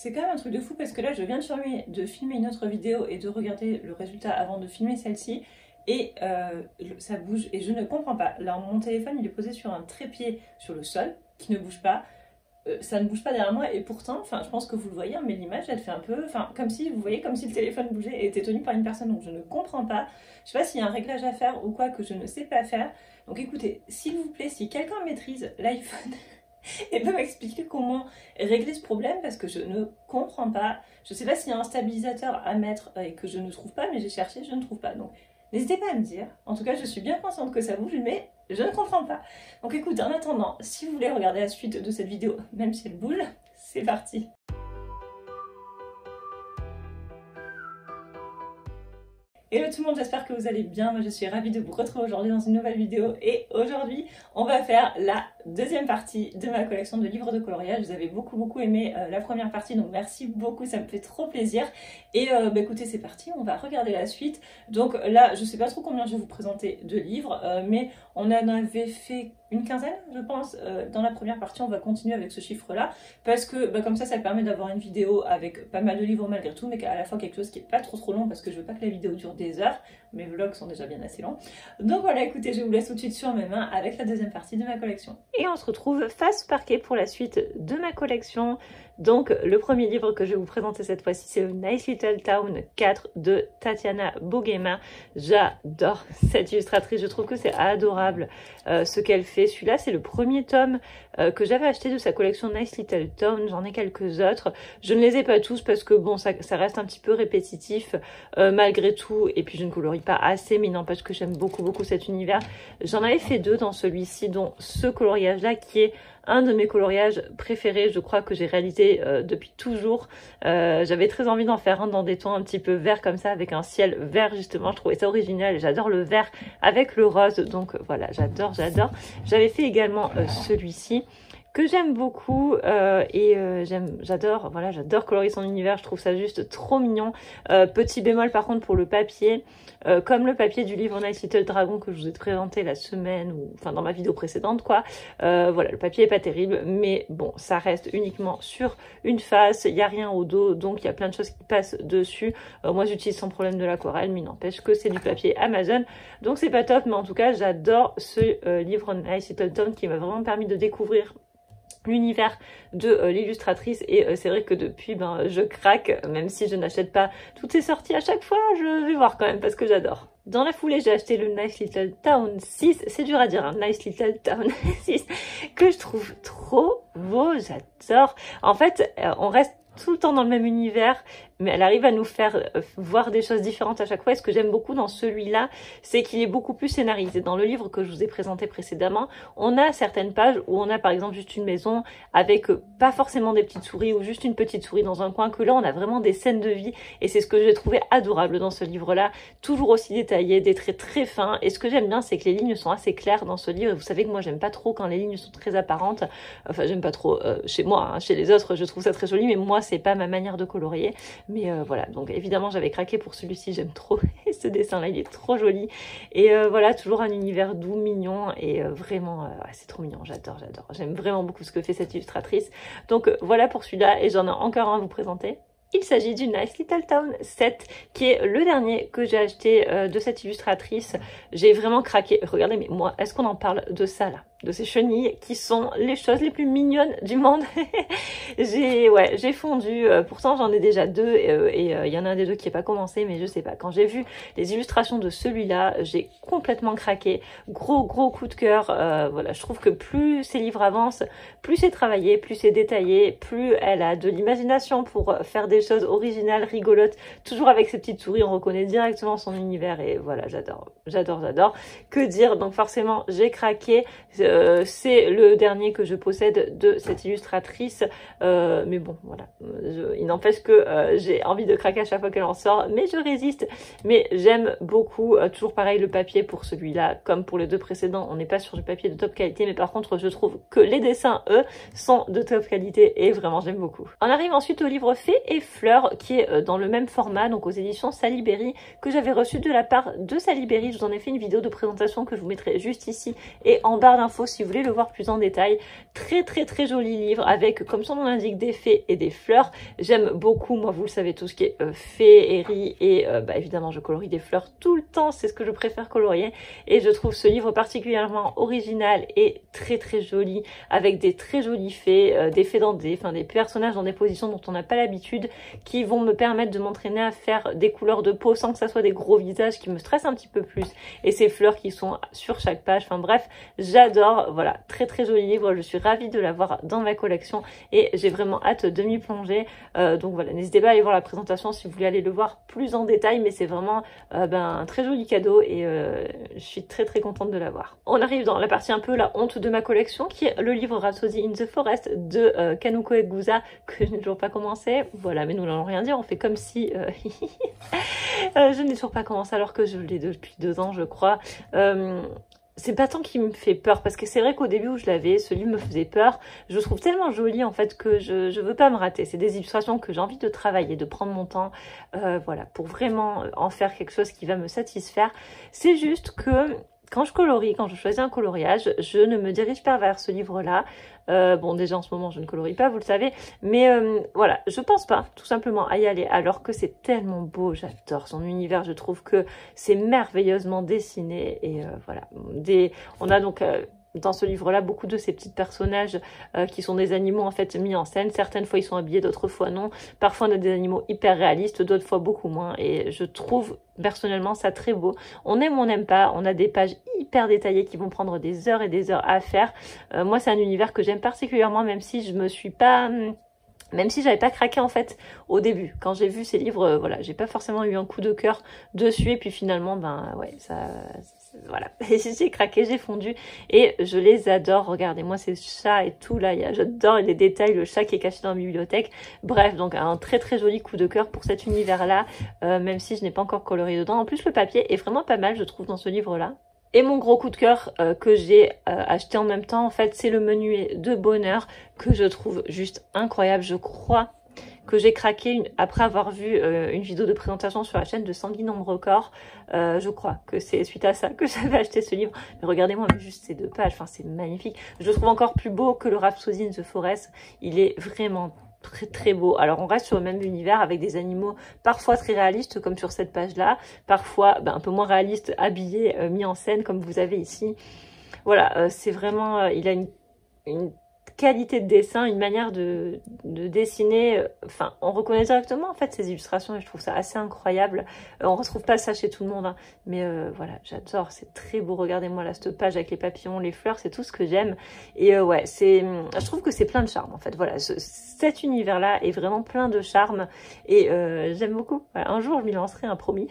C'est quand même un truc de fou parce que là je viens de filmer une autre vidéo et de regarder le résultat avant de filmer celle-ci et ça bouge et je ne comprends pas. Là mon téléphone il est posé sur un trépied sur le sol qui ne bouge pas, ça ne bouge pas derrière moi et pourtant, enfin je pense que vous le voyez mais l'image elle fait un peu, enfin comme si vous voyez comme si le téléphone bougeait et était tenu par une personne, donc je ne comprends pas. Je sais pas s'il y a un réglage à faire ou quoi que je ne sais pas faire. Donc écoutez, s'il vous plaît, si quelqu'un maîtrise l'iPhone et peut m'expliquer comment régler ce problème parce que je ne comprends pas. Je sais pas s'il y a un stabilisateur à mettre et que je ne trouve pas, mais j'ai cherché, je ne trouve pas. Donc n'hésitez pas à me dire. En tout cas, je suis bien consciente que ça bouge, mais je ne comprends pas. Donc écoute, en attendant, si vous voulez regarder la suite de cette vidéo, même si elle bouge, c'est parti. Hello tout le monde, j'espère que vous allez bien. Moi je suis ravie de vous retrouver aujourd'hui dans une nouvelle vidéo et aujourd'hui on va faire la deuxième partie de ma collection de livres de coloriage. Vous avez beaucoup aimé la première partie, donc merci beaucoup, ça me fait trop plaisir. Et écoutez, c'est parti, on va regarder la suite. Donc là je sais pas trop combien je vais vous présenter de livres, mais on en avait fait une quinzaine je pense. Dans la première partie on va continuer avec ce chiffre là parce que comme ça permet d'avoir une vidéo avec pas mal de livres malgré tout, mais à la fois quelque chose qui est pas trop long parce que je veux pas que la vidéo dure des heures. Mes vlogs sont déjà bien assez longs. Donc voilà, écoutez, je vous laisse tout de suite sur mes mains avec la deuxième partie de ma collection. Et on se retrouve face parquet pour la suite de ma collection. Donc le premier livre que je vais vous présenter cette fois-ci, c'est Nice Little Town 4 de Tatiana Bogema. J'adore cette illustratrice, je trouve que c'est adorable ce qu'elle fait. Celui-là, c'est le premier tome que j'avais acheté de sa collection Nice Little Town. J'en ai quelques autres. Je ne les ai pas tous parce que bon, ça reste un petit peu répétitif malgré tout. Et puis je ne colorie pas assez, mais il n'empêche que j'aime beaucoup cet univers. J'en avais fait deux dans celui-ci, dont ce coloriage-là qui est un de mes coloriages préférés, je crois que j'ai réalisé depuis toujours. J'avais très envie d'en faire un dans des tons un petit peu verts comme ça, avec un ciel vert justement. Je trouvais ça original. J'adore le vert avec le rose, donc voilà, j'adore. J'avais fait également celui-ci que j'aime beaucoup j'adore colorier son univers, je trouve ça juste trop mignon. Petit bémol par contre pour le papier, comme le papier du livre Nice Little Dragon que je vous ai présenté la semaine, ou enfin dans ma vidéo précédente quoi, voilà, le papier est pas terrible, mais bon, ça reste uniquement sur une face, il n'y a rien au dos, donc il y a plein de choses qui passent dessus. Moi j'utilise sans problème de l'aquarelle, mais il n'empêche que c'est du papier Amazon, donc c'est pas top, mais en tout cas j'adore ce livre Nice Little Town qui m'a vraiment permis de découvrir l'univers de l'illustratrice, et c'est vrai que depuis je craque, même si je n'achète pas toutes ces sorties à chaque fois, je vais voir quand même parce que j'adore. Dans la foulée, j'ai acheté le Nice Little Town 6, c'est dur à dire, hein, Nice Little Town 6, que je trouve trop beau, j'adore. En fait, on reste tout le temps dans le même univers, mais elle arrive à nous faire voir des choses différentes à chaque fois. Et ce que j'aime beaucoup dans celui-là, c'est qu'il est beaucoup plus scénarisé. Dans le livre que je vous ai présenté précédemment, on a certaines pages où on a par exemple juste une maison avec pas forcément des petites souris ou juste une petite souris dans un coin, que là on a vraiment des scènes de vie, et c'est ce que j'ai trouvé adorable dans ce livre-là, toujours aussi détaillé, des traits très fins. Et ce que j'aime bien, c'est que les lignes sont assez claires dans ce livre. Et vous savez que moi j'aime pas trop quand les lignes sont très apparentes, enfin j'aime pas trop chez moi, hein. Chez les autres je trouve ça très joli, mais moi c'est pas ma manière de colorier. Mais voilà, donc évidemment j'avais craqué pour celui-ci, j'aime trop. Et ce dessin là il est trop joli, et voilà, toujours un univers doux, mignon, et vraiment c'est trop mignon, j'adore. J'aime vraiment beaucoup ce que fait cette illustratrice. Donc voilà pour celui-là, et j'en ai encore un à vous présenter. Il s'agit du Nice Little Town 7, qui est le dernier que j'ai acheté de cette illustratrice. J'ai vraiment craqué. Regardez, mais moi, est-ce qu'on en parle de ça là? De ces chenilles qui sont les choses les plus mignonnes du monde. J'ai fondu, pourtant j'en ai déjà deux, et il y en a un des deux qui n'est pas commencé, mais je sais pas, quand j'ai vu les illustrations de celui-là, j'ai complètement craqué. Gros coup de cœur. Voilà, je trouve que plus ces livres avancent, plus c'est travaillé, plus c'est détaillé, plus elle a de l'imagination pour faire des choses originales, rigolotes, toujours avec ses petites souris, on reconnaît directement son univers, et voilà, j'adore. Que dire? Donc forcément j'ai craqué. C'est le dernier que je possède de cette illustratrice, mais bon voilà, il n'empêche que j'ai envie de craquer à chaque fois qu'elle en sort, mais je résiste. Mais j'aime beaucoup, toujours pareil, le papier pour celui-là, comme pour les deux précédents, on n'est pas sur du papier de top qualité, mais par contre je trouve que les dessins, eux, sont de top qualité, et vraiment j'aime beaucoup. On arrive ensuite au livre Fées et Fleurs, qui est dans le même format, donc aux éditions Saliberry, que j'avais reçu de la part de Saliberry. Je vous en ai fait une vidéo de présentation que je vous mettrai juste ici et en barre d'infos info si vous voulez le voir plus en détail. Très très très joli livre avec, comme son nom l'indique, des fées et des fleurs. J'aime beaucoup, moi vous le savez, tout ce qui est féerie et évidemment je colorie des fleurs tout le temps, c'est ce que je préfère colorier. Et je trouve ce livre particulièrement original et très très joli, avec des très jolies fées, des fées dans des personnages dans des positions dont on n'a pas l'habitude, qui vont me permettre de m'entraîner à faire des couleurs de peau sans que ça soit des gros visages qui me stressent un petit peu plus, et ces fleurs qui sont sur chaque page. Enfin bref, j'adore. Voilà, très très joli livre, je suis ravie de l'avoir dans ma collection et j'ai vraiment hâte de m'y plonger. Donc voilà, n'hésitez pas à aller voir la présentation si vous voulez aller le voir plus en détail, mais c'est vraiment un très joli cadeau et je suis très très contente de l'avoir. On arrive dans la partie un peu la honte de ma collection, qui est le livre Rhapsody in the Forest de Kanako Egusa, que je n'ai toujours pas commencé. Voilà, mais nous n'allons rien dire, on fait comme si je n'ai toujours pas commencé alors que je l'ai depuis 2 ans je crois. C'est pas tant qu'il me fait peur, parce que c'est vrai qu'au début où je l'avais, ce livre me faisait peur. Je le trouve tellement joli en fait que je veux pas me rater. C'est des illustrations que j'ai envie de travailler, de prendre mon temps, voilà, pour vraiment en faire quelque chose qui va me satisfaire. C'est juste que quand je colorie, quand je choisis un coloriage, je ne me dirige pas vers ce livre-là. Bon, déjà en ce moment, je ne colorie pas, vous le savez. Mais voilà, je pense pas tout simplement à y aller, alors que c'est tellement beau. J'adore son univers. Je trouve que c'est merveilleusement dessiné. Et voilà, on a donc... dans ce livre-là, beaucoup de ces petits personnages qui sont des animaux en fait mis en scène. Certaines fois, ils sont habillés, d'autres fois non. Parfois, on a des animaux hyper réalistes, d'autres fois beaucoup moins. Et je trouve personnellement ça très beau. On aime ou on n'aime pas. On a des pages hyper détaillées qui vont prendre des heures et des heures à faire. Moi, c'est un univers que j'aime particulièrement, même si je me suis pas... Même si j'avais pas craqué en fait au début, quand j'ai vu ces livres, voilà, j'ai pas forcément eu un coup de cœur dessus, et puis finalement, ouais, voilà, j'ai craqué, j'ai fondu, et je les adore. Regardez-moi ces chats et tout là, j'adore les détails, le chat qui est caché dans la bibliothèque. Bref, donc un très très joli coup de cœur pour cet univers-là, même si je n'ai pas encore coloré dedans. En plus, le papier est vraiment pas mal, je trouve, dans ce livre-là. Et mon gros coup de cœur que j'ai acheté en même temps, en fait, c'est le menuet de bonheur que je trouve juste incroyable. Je crois que j'ai craqué après avoir vu une vidéo de présentation sur la chaîne de Sanguine Ombre Record. Je crois que c'est suite à ça que j'avais acheté ce livre. Mais regardez-moi juste ces 2 pages, enfin c'est magnifique. Je le trouve encore plus beau que le Rhapsody in the Forest. Il est vraiment très très beau. Alors on reste sur le même univers avec des animaux parfois très réalistes comme sur cette page là, parfois un peu moins réalistes, habillés, mis en scène comme vous avez ici. Voilà, c'est vraiment, il a une qualité de dessin, une manière de dessiner, enfin on reconnaît directement en fait ces illustrations et je trouve ça assez incroyable. On retrouve pas ça chez tout le monde, hein, mais voilà, j'adore, c'est très beau. Regardez-moi là cette page avec les papillons, les fleurs, c'est tout ce que j'aime. Et ouais, je trouve que c'est plein de charme en fait. Voilà, cet univers là est vraiment plein de charme et j'aime beaucoup. Voilà, un jour je m'y lancerai, un promis.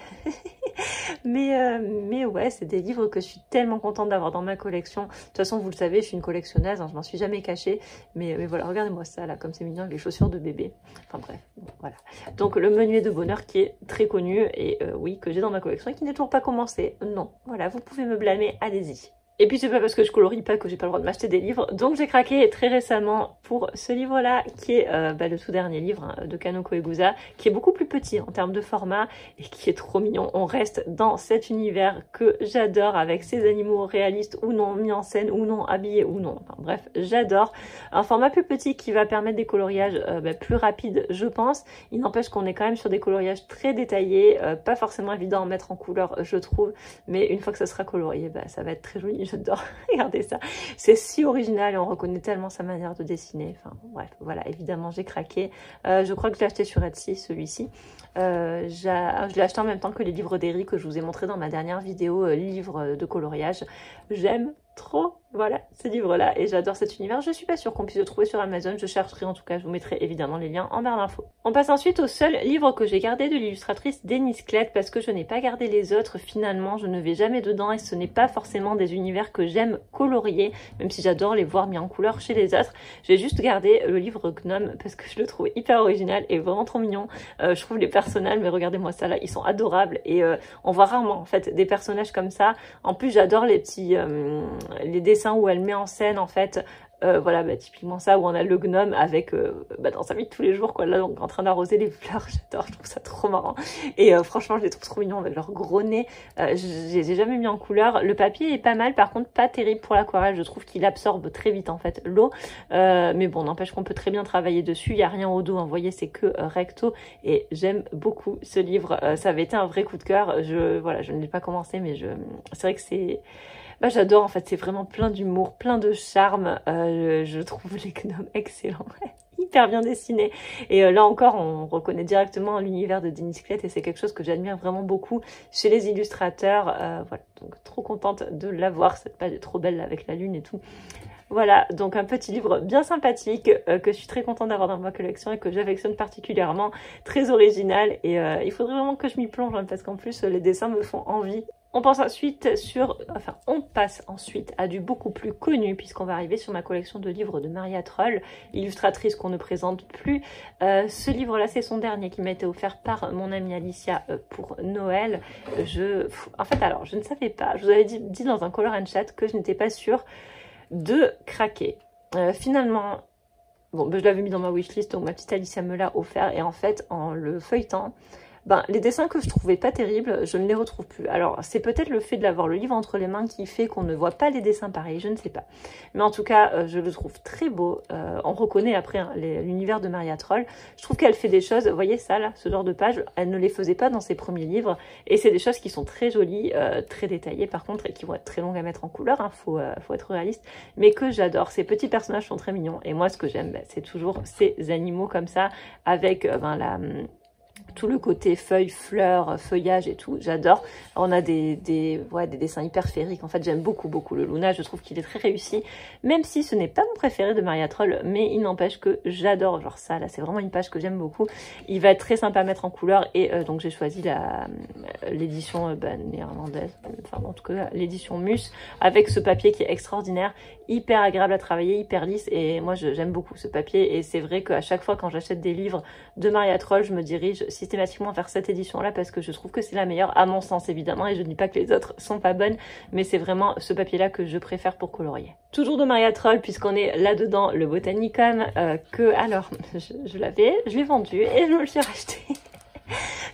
mais ouais, c'est des livres que je suis tellement contente d'avoir dans ma collection. De toute façon, vous le savez, je suis une collectionneuse, hein, je m'en suis jamais cachée. Mais voilà, regardez-moi ça là, comme c'est mignon, avec les chaussures de bébé. Enfin bref, bon, voilà. Donc le menuet de bonheur qui est très connu et oui, que j'ai dans ma collection et qui n'est toujours pas commencé. Non, voilà, vous pouvez me blâmer, allez-y. Et puis c'est pas parce que je colorie pas que j'ai pas le droit de m'acheter des livres. Donc j'ai craqué très récemment pour ce livre-là, qui est le tout dernier livre de Kanako Egusa, qui est beaucoup plus petit en termes de format et qui est trop mignon. On reste dans cet univers que j'adore, avec ces animaux réalistes ou non, mis en scène ou non, habillés ou non. Enfin bref, j'adore. Un format plus petit qui va permettre des coloriages plus rapides, je pense. Il n'empêche qu'on est quand même sur des coloriages très détaillés, pas forcément évident à mettre en couleur, je trouve. Mais une fois que ça sera colorié, ça va être très joli. J'adore, regardez ça, c'est si original et on reconnaît tellement sa manière de dessiner. Enfin bref, voilà, évidemment j'ai craqué. Je crois que je l'ai acheté sur Etsy, celui-ci. Je l'ai acheté en même temps que les livres d'Eri que je vous ai montré dans ma dernière vidéo livre de coloriage. J'aime trop, voilà, ce livre-là, et j'adore cet univers. Je suis pas sûre qu'on puisse le trouver sur Amazon, je chercherai, en tout cas je vous mettrai évidemment les liens en barre d'infos. On passe ensuite au seul livre que j'ai gardé de l'illustratrice Denise Klett, parce que je n'ai pas gardé les autres. Finalement je ne vais jamais dedans et ce n'est pas forcément des univers que j'aime colorier, même si j'adore les voir mis en couleur chez les autres. J'ai juste gardé le livre Gnome parce que je le trouve hyper original et vraiment trop mignon. Je trouve les personnages, mais regardez-moi ça là, ils sont adorables et on voit rarement en fait des personnages comme ça. En plus j'adore les petits les dessins où elle met en scène en fait Voilà, bah, typiquement ça, où on a le gnome avec, dans sa vie de tous les jours, quoi, là, donc, en train d'arroser les fleurs, j'adore, je trouve ça trop marrant. Et franchement, je les trouve trop mignons avec leur gros nez. Je les ai jamais mis en couleur. Le papier est pas mal, par contre, pas terrible pour l'aquarelle. Je trouve qu'il absorbe très vite, en fait, l'eau. Mais bon, n'empêche qu'on peut très bien travailler dessus. Il n'y a rien au dos, hein, vous voyez, c'est que recto. Et j'aime beaucoup ce livre. Ça avait été un vrai coup de cœur. Voilà, je ne l'ai pas commencé, mais c'est vrai que c'est... Bah, j'adore, en fait, c'est vraiment plein d'humour, plein de charme. Je trouve les gnomes excellents, hyper bien dessinés. Et là encore, on reconnaît directement l'univers de Denis Clett et c'est quelque chose que j'admire vraiment beaucoup chez les illustrateurs. Voilà, donc trop contente de l'avoir. Cette page est trop belle là, avec la lune et tout. Voilà, donc un petit livre bien sympathique que je suis très contente d'avoir dans ma collection et que j'affectionne particulièrement, très original. Et il faudrait vraiment que je m'y plonge hein, parce qu'en plus les dessins me font envie. On passe ensuite à du beaucoup plus connu puisqu'on va arriver sur ma collection de livres de Maria Troll, illustratrice qu'on ne présente plus. Ce livre-là, c'est son dernier qui m'a été offert par mon amie Alicia pour Noël. En fait, alors, je ne savais pas, je vous avais dit dans un Color and Chat que je n'étais pas sûre de craquer. Finalement, bon, je l'avais mis dans ma wishlist, donc ma petite Alicia me l'a offert et en fait, en le feuilletant, les dessins que je trouvais pas terribles, je ne les retrouve plus. Alors, c'est peut-être le fait d'avoir le livre entre les mains qui fait qu'on ne voit pas les dessins pareils, je ne sais pas. Mais en tout cas, je le trouve très beau. On reconnaît après hein, l'univers de Maria Troll. Je trouve qu'elle fait des choses, vous voyez ça là, ce genre de page, elle ne les faisait pas dans ses premiers livres. Et c'est des choses qui sont très jolies, très détaillées par contre, et qui vont être très longues à mettre en couleur, hein, faut être réaliste. Mais que j'adore, ces petits personnages sont très mignons. Et moi, ce que j'aime, c'est toujours ces animaux comme ça, avec tout le côté feuilles, fleurs, feuillage et tout, j'adore. On a des dessins hyper féeriques. En fait, j'aime beaucoup le Luna. Je trouve qu'il est très réussi, même si ce n'est pas mon préféré de Maria Troll, mais il n'empêche que j'adore. Genre ça, là, c'est vraiment une page que j'aime beaucoup. Il va être très sympa à mettre en couleur et donc j'ai choisi l'édition néerlandaise, enfin en tout cas l'édition Mus, avec ce papier qui est extraordinaire, hyper agréable à travailler, hyper lisse et moi j'aime beaucoup ce papier et c'est vrai qu'à chaque fois quand j'achète des livres de Maria Troll, je me dirige systématiquement vers cette édition-là parce que je trouve que c'est la meilleure, à mon sens évidemment, et je ne dis pas que les autres sont pas bonnes, mais c'est vraiment ce papier-là que je préfère pour colorier. Toujours de Maria Troll, puisqu'on est là-dedans, le Botanicum, alors, je l'ai vendu et je me le suis racheté.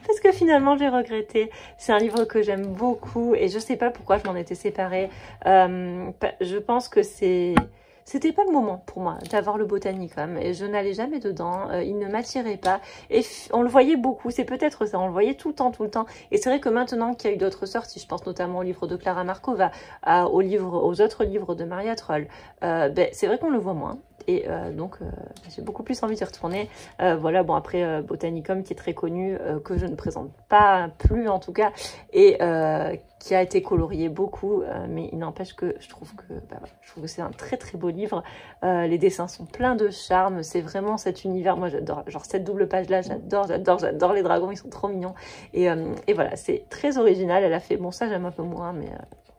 Parce que finalement j'ai regretté. C'est un livre que j'aime beaucoup et je sais pas pourquoi je m'en étais séparée. Je pense que c'était pas le moment pour moi d'avoir le Botanicum et je n'allais jamais dedans, il ne m'attirait pas et on le voyait beaucoup, c'est peut-être ça, on le voyait tout le temps et c'est vrai que maintenant qu'il y a eu d'autres sorties, je pense notamment au livre de Clara Markova, aux autres livres de Maria Troll, c'est vrai qu'on le voit moins. Et donc j'ai beaucoup plus envie d'y retourner. Voilà, bon après Botanicum qui est très connu, que je ne présente pas plus en tout cas, et qui a été colorié beaucoup, mais il n'empêche que je trouve que c'est un très beau livre. Les dessins sont pleins de charme, c'est vraiment cet univers, moi j'adore, genre cette double page là, j'adore les dragons, ils sont trop mignons. Et voilà, c'est très original, elle a fait, bon ça j'aime un peu moins, mais...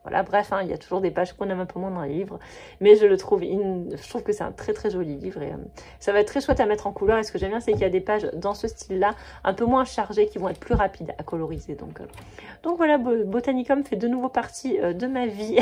Voilà, bref, hein, il y a toujours des pages qu'on aime un peu moins dans les livres, mais je trouve que c'est un très joli livre et ça va être très chouette à mettre en couleur. Et ce que j'aime bien, c'est qu'il y a des pages dans ce style-là, un peu moins chargées, qui vont être plus rapides à coloriser. Donc voilà, Botanicum fait de nouveau partie de ma vie.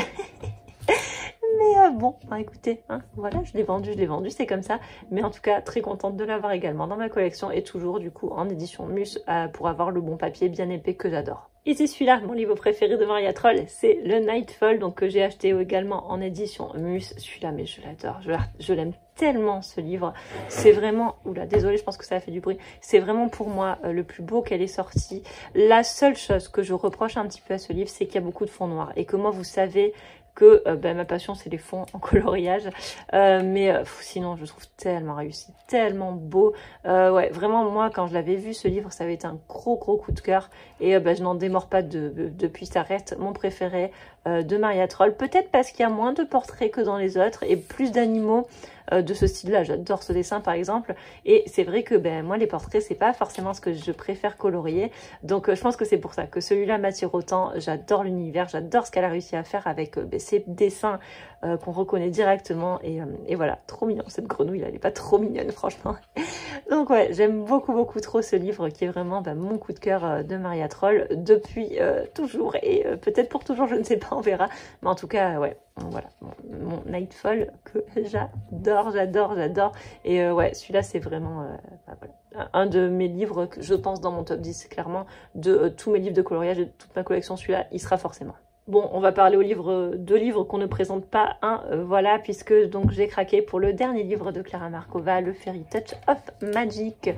Mais bon, écoutez, hein, voilà, je l'ai vendu, c'est comme ça. Mais en tout cas, très contente de l'avoir également dans ma collection et toujours du coup en édition Mus pour avoir le bon papier bien épais que j'adore. Et c'est celui-là, mon livre préféré de Maria Troll, c'est le Nightfall, donc que j'ai acheté également en édition Mus. Celui-là, mais je l'adore, je l'aime tellement ce livre. C'est vraiment, oula, désolée, je pense que ça a fait du bruit. C'est vraiment pour moi le plus beau qu'elle ait sorti. La seule chose que je reproche un petit peu à ce livre, c'est qu'il y a beaucoup de fonds noirs et que moi, vous savez que ma passion c'est les fonds en coloriage, mais sinon je trouve tellement réussi, tellement beau. Ouais, vraiment moi quand je l'avais vu ce livre, ça avait été un gros coup de cœur et je n'en démords pas depuis, ça reste mon préféré de Maria Troll, peut-être parce qu'il y a moins de portraits que dans les autres et plus d'animaux de ce style-là. J'adore ce dessin par exemple, et c'est vrai que moi les portraits c'est pas forcément ce que je préfère colorier, donc je pense que c'est pour ça que celui-là m'attire autant. J'adore l'univers, j'adore ce qu'elle a réussi à faire avec ces dessins qu'on reconnaît directement, et voilà, trop mignon. Cette grenouille là, elle est pas trop mignonne franchement. Donc ouais, j'aime beaucoup trop ce livre qui est vraiment mon coup de cœur de Maria Troll depuis toujours, et peut-être pour toujours, je ne sais pas, on verra, mais en tout cas ouais, voilà, mon Nightfall que j'adore. Et ouais, celui-là, c'est vraiment voilà, un de mes livres que je pense dans mon top 10, clairement, de tous mes livres de coloriage, de toute ma collection, celui-là, il sera forcément. Bon, on va parler deux livres qu'on ne présente pas, voilà, puisque donc j'ai craqué pour le dernier livre de Clara Markova, le Fairy Touch of Magic.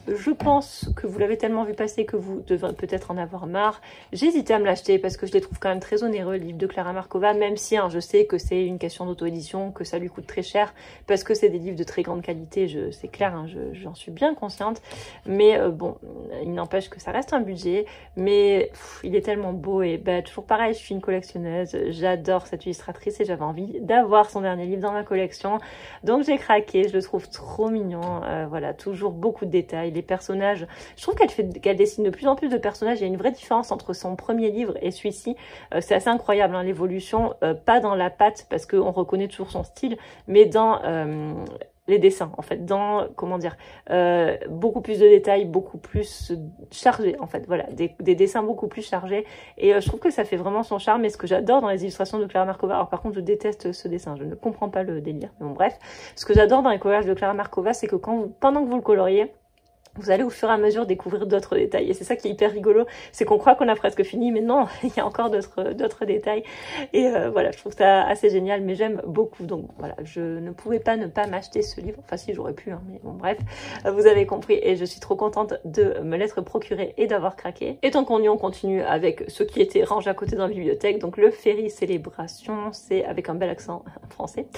Je pense que vous l'avez tellement vu passer que vous devrez peut-être en avoir marre. J'ai hésité à me l'acheter parce que je les trouve quand même très onéreux, le livre de Clara Markova, même si je sais que c'est une question d'auto-édition, que ça lui coûte très cher, parce que c'est des livres de très grande qualité, c'est clair, j'en suis bien consciente. Mais bon, il n'empêche que ça reste un budget, mais il est tellement beau et toujours pareil, je suis une collectionneuse, j'adore cette illustratrice et j'avais envie d'avoir son dernier livre dans ma collection. Donc j'ai craqué, je le trouve trop mignon, voilà, toujours beaucoup de détails. Les personnages, je trouve qu'elle dessine de plus en plus de personnages. Il y a une vraie différence entre son premier livre et celui-ci. C'est assez incroyable, l'évolution, pas dans la patte parce qu'on reconnaît toujours son style, mais dans les dessins, en fait, dans, comment dire, beaucoup plus de détails, beaucoup plus chargés, en fait, voilà, des dessins beaucoup plus chargés, et je trouve que ça fait vraiment son charme, et ce que j'adore dans les illustrations de Clara Markova, alors par contre, je déteste ce dessin, je ne comprends pas le délire, mais bon, bref, ce que j'adore dans les coloriages de Clara Markova, c'est que pendant que vous le coloriez, vous allez au fur et à mesure découvrir d'autres détails. Et c'est ça qui est hyper rigolo, c'est qu'on croit qu'on a presque fini, mais non, il y a encore d'autres détails. Et voilà, je trouve ça assez génial, mais j'aime beaucoup. Donc voilà, je ne pouvais pas ne pas m'acheter ce livre. Enfin si, j'aurais pu, mais bon bref, vous avez compris. Et je suis trop contente de me l'être procuré et d'avoir craqué. Et tant qu'on y est, on continue avec ce qui était rangé à côté dans la bibliothèque. Donc le Fairy Célébration, c'est avec un bel accent français.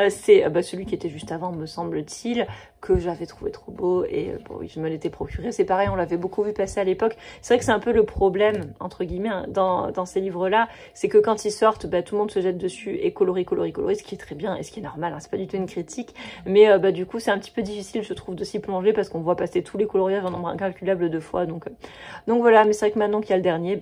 C'est celui qui était juste avant, me semble-t-il, que j'avais trouvé trop beau. Et bon, oui, je me l'étais procuré. C'est pareil, on l'avait beaucoup vu passer à l'époque. C'est vrai que c'est un peu le problème, entre guillemets, dans ces livres-là, c'est que quand ils sortent, tout le monde se jette dessus et colorie, ce qui est très bien et ce qui est normal, c'est pas du tout une critique, mais du coup c'est un petit peu difficile, je trouve, de s'y plonger parce qu'on voit passer tous les coloriages en nombre incalculable de fois, donc voilà. Mais c'est vrai que maintenant qu'il y a le dernier,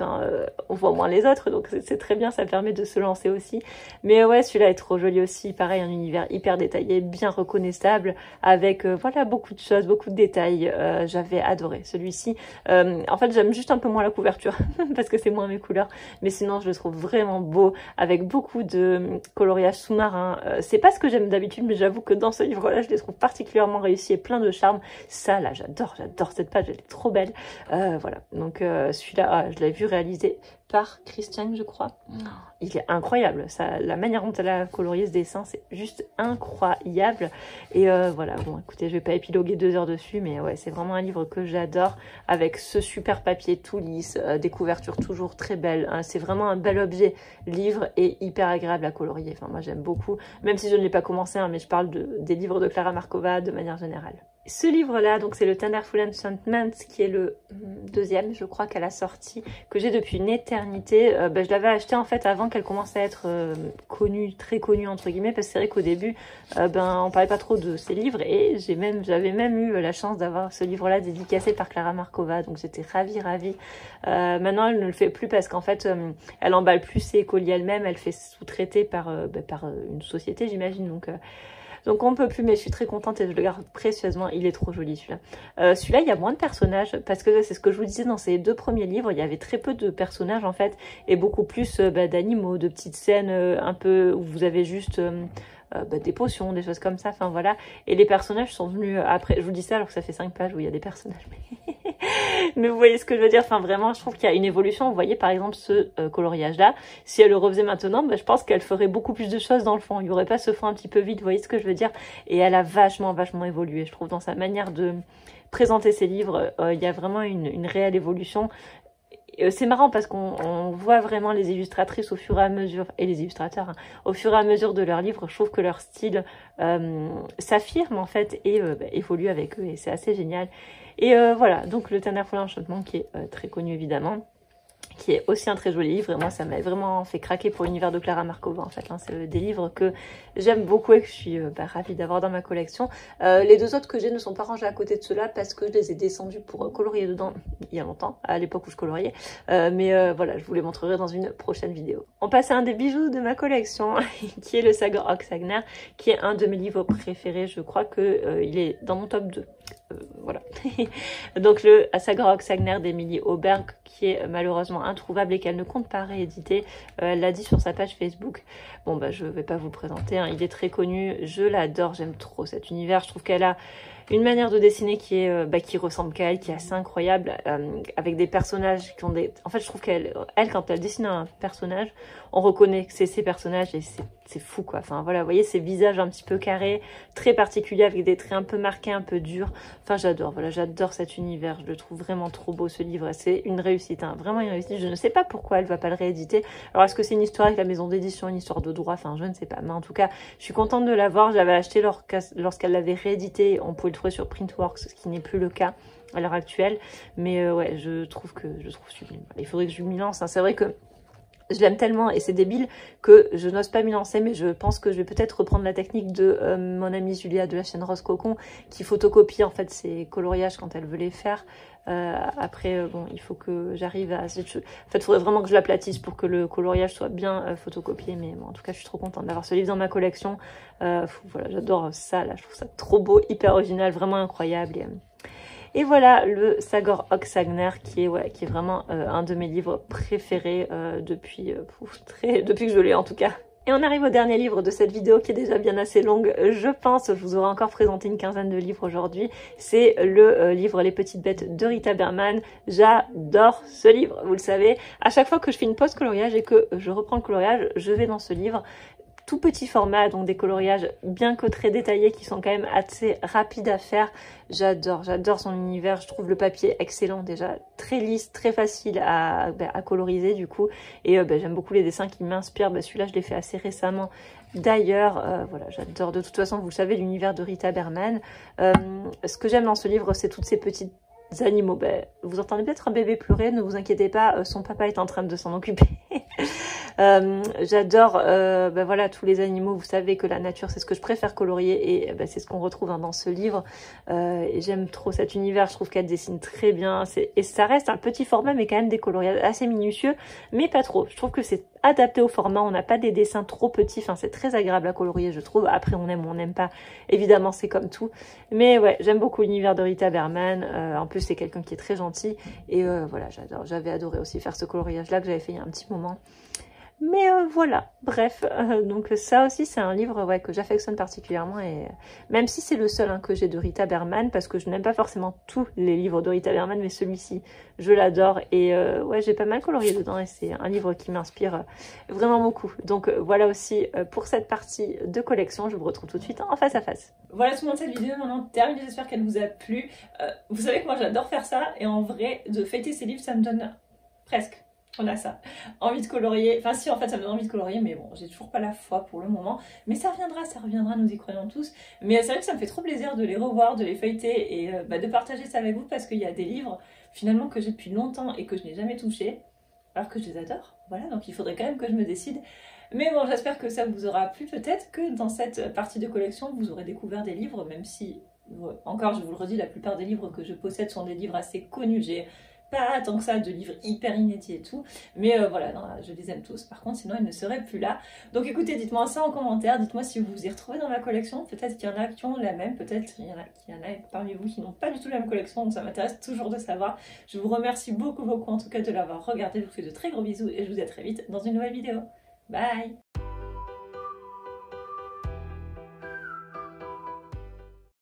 on voit moins les autres, donc c'est très bien, ça permet de se lancer aussi. Mais ouais, celui-là est trop joli aussi, pareil, un univers hyper détaillé, bien reconnaissable, avec voilà, beaucoup de choses, beaucoup de détails. J'avais adoré celui-ci. En fait, j'aime juste un peu moins la couverture parce que c'est moins mes couleurs, mais sinon je le trouve vraiment beau, avec beaucoup de coloriage sous-marin. C'est pas ce que j'aime d'habitude, mais j'avoue que dans ce livre-là, je les trouve particulièrement réussis et plein de charme. Ça, là, j'adore cette page, elle est trop belle. Voilà, donc celui-là, je l'avais vu réaliser par Christian, je crois. Il est incroyable, la manière dont elle a colorié ce dessin, c'est juste incroyable. Et voilà, bon, écoutez, je vais pas épiloguer 2 heures dessus, mais ouais, c'est vraiment un livre que j'adore, avec ce super papier tout lisse, des couvertures toujours très belles. C'est vraiment un bel objet livre et hyper agréable à colorier. Enfin, moi, j'aime beaucoup, même si je ne l'ai pas commencé, mais je parle des livres de Clara Markova de manière générale. Ce livre-là, donc c'est le Thunderful Enchantment, qui est le deuxième, je crois, qu'elle a sorti, que j'ai depuis une éternité. Je l'avais acheté en fait avant qu'elle commence à être connue, très connue entre guillemets, parce que c'est vrai qu'au début, on parlait pas trop de ces livres, et j'avais même eu la chance d'avoir ce livre-là dédicacé par Clara Markova, donc j'étais ravie. Maintenant, elle ne le fait plus parce qu'en fait, elle emballe plus ses colis elle-même, elle fait sous-traiter par une société, j'imagine, donc on peut plus, mais je suis très contente et je le garde précieusement. Il est trop joli celui-là. Celui-là, il y a moins de personnages parce que c'est ce que je vous disais dans ces 2 premiers livres. Il y avait très peu de personnages en fait et beaucoup plus d'animaux, de petites scènes un peu où vous avez juste des potions, des choses comme ça. Enfin voilà. Et les personnages sont venus après. Je vous dis ça alors que ça fait 5 pages où il y a des personnages. Mais vous voyez ce que je veux dire, enfin vraiment je trouve qu'il y a une évolution. Vous voyez par exemple ce coloriage là, si elle le refaisait maintenant, je pense qu'elle ferait beaucoup plus de choses dans le fond, il n'y aurait pas ce fond un petit peu vide, vous voyez ce que je veux dire. Et elle a vachement évolué, je trouve, dans sa manière de présenter ses livres. Il y a vraiment une réelle évolution. C'est marrant parce qu'on voit vraiment les illustratrices au fur et à mesure, et les illustrateurs, au fur et à mesure de leurs livres. Je trouve que leur style s'affirme en fait et évolue avec eux, et c'est assez génial. Et voilà, donc le Thunderful Enchantment qui est très connu évidemment, qui est aussi un très joli livre, et moi ça m'a vraiment fait craquer pour l'univers de Clara Markova en fait, c'est des livres que j'aime beaucoup et que je suis ravie d'avoir dans ma collection. Les 2 autres que j'ai ne sont pas rangés à côté de ceux-là parce que je les ai descendus pour colorier dedans il y a longtemps, à l'époque où je coloriais, mais voilà, je vous les montrerai dans une prochaine vidéo. On passe à un des bijoux de ma collection qui est le Saga Oxagner, qui est un de mes livres préférés. Je crois que il est dans mon top 2. Voilà. Donc le Saga Oxagner d'Emily Auberg, qui est malheureusement introuvable et qu'elle ne compte pas rééditer. Elle l'a dit sur sa page Facebook. Bon bah je vais pas vous le présenter, hein. Il est très connu, je l'adore, j'aime trop cet univers. Je trouve qu'elle a une manière de dessiner qui est qui ressemble qu'à elle, qui est assez incroyable, avec des personnages qui ont des... En fait, je trouve qu'elle, quand elle dessine un personnage, on reconnaît que c'est ses personnages et c'est fou, quoi. Enfin, voilà, vous voyez, ces visages un petit peu carrés, très particuliers, avec des traits un peu marqués, un peu durs. Enfin, j'adore, voilà, j'adore cet univers. Je le trouve vraiment trop beau, ce livre. C'est une réussite, hein, vraiment une réussite. Je ne sais pas pourquoi elle ne va pas le rééditer. Alors, est-ce que c'est une histoire avec la maison d'édition, une histoire de droit? Enfin, je ne sais pas. Mais en tout cas, je suis contente de l'avoir. J'avais acheté lorsqu'elle l'avait réédité. On pouvait le trouver sur Printworks, ce qui n'est plus le cas à l'heure actuelle. Mais ouais, je trouve sublime. Il faudrait que je m'y lance, hein. C'est vrai que je l'aime tellement et c'est débile que je n'ose pas m'y lancer, mais je pense que je vais peut-être reprendre la technique de mon amie Julia de la chaîne Rose Cocon, qui photocopie en fait ses coloriages quand elle veut les faire. Après, bon, il faut que j'arrive à... En fait, il faudrait vraiment que je l'aplatisse pour que le coloriage soit bien photocopié, mais bon, en tout cas, je suis trop contente d'avoir ce livre dans ma collection. Voilà, j'adore ça, là, je trouve ça trop beau, hyper original, vraiment incroyable. Et voilà le Sagor Oksagner qui est vraiment un de mes livres préférés depuis que je l'ai en tout cas. Et on arrive au dernier livre de cette vidéo qui est déjà bien assez longue, je pense. Je vous aurai encore présenté une quinzaine de livres aujourd'hui. C'est le livre Les Petites Bêtes de Rita Berman. J'adore ce livre, vous le savez. À chaque fois que je fais une pause coloriage et que je reprends le coloriage, je vais dans ce livre. Tout petit format, donc des coloriages bien que très détaillés qui sont quand même assez rapides à faire. J'adore son univers, je trouve le papier excellent déjà, très lisse, très facile à coloriser du coup. Et j'aime beaucoup les dessins qui m'inspirent, celui-là je l'ai fait assez récemment. D'ailleurs, voilà, j'adore de toute façon, vous le savez, l'univers de Rita Berman. Ce que j'aime dans ce livre, c'est toutes ces petites animaux. Vous entendez peut-être un bébé pleurer, ne vous inquiétez pas, son papa est en train de s'en occuper. J'adore voilà, tous les animaux. Vous savez que la nature, c'est ce que je préfère colorier et c'est ce qu'on retrouve dans ce livre. Et j'aime trop cet univers, je trouve qu'elle dessine très bien. Et ça reste un petit format, mais quand même des coloriages assez minutieux, mais pas trop. Je trouve que c'est adapté au format, on n'a pas des dessins trop petits, enfin c'est très agréable à colorier je trouve. Après on aime ou on n'aime pas, évidemment c'est comme tout, mais ouais, j'aime beaucoup l'univers de Rita Berman. En plus c'est quelqu'un qui est très gentil et voilà, j'adore. J'avais adoré aussi faire ce coloriage là que j'avais fait il y a un petit moment. Mais voilà, bref, donc ça aussi c'est un livre que j'affectionne particulièrement, et même si c'est le seul que j'ai de Rita Berman, parce que je n'aime pas forcément tous les livres de Rita Berman, mais celui-ci je l'adore, et ouais, j'ai pas mal colorié dedans et c'est un livre qui m'inspire vraiment beaucoup. Donc voilà aussi pour cette partie de collection, je vous retrouve tout de suite en face à face. Voilà tout le monde, cette vidéo maintenant terminée, j'espère qu'elle vous a plu. Vous savez que moi j'adore faire ça, et en vrai de fêter ces livres ça me donne presque... On a ça, envie de colorier, enfin si en fait ça me donne envie de colorier, mais bon j'ai toujours pas la foi pour le moment, mais ça reviendra, nous y croyons tous. Mais c'est vrai que ça me fait trop plaisir de les revoir, de les feuilleter et de partager ça avec vous, parce qu'il y a des livres finalement que j'ai depuis longtemps et que je n'ai jamais touché, alors que je les adore, voilà, donc il faudrait quand même que je me décide. Mais bon, j'espère que ça vous aura plu, peut-être que dans cette partie de collection vous aurez découvert des livres, même si, encore je vous le redis, la plupart des livres que je possède sont des livres assez connus. J'ai pas tant que ça de livres hyper inédits et tout, mais voilà, non, je les aime tous, par contre sinon ils ne seraient plus là. Donc écoutez, dites-moi ça en commentaire, dites-moi si vous vous y retrouvez dans ma collection, peut-être qu'il y en a qui ont la même, peut-être qu'il y en a parmi vous qui n'ont pas du tout la même collection, donc ça m'intéresse toujours de savoir. Je vous remercie beaucoup en tout cas de l'avoir regardé, je vous fais de très gros bisous et je vous dis à très vite dans une nouvelle vidéo. Bye!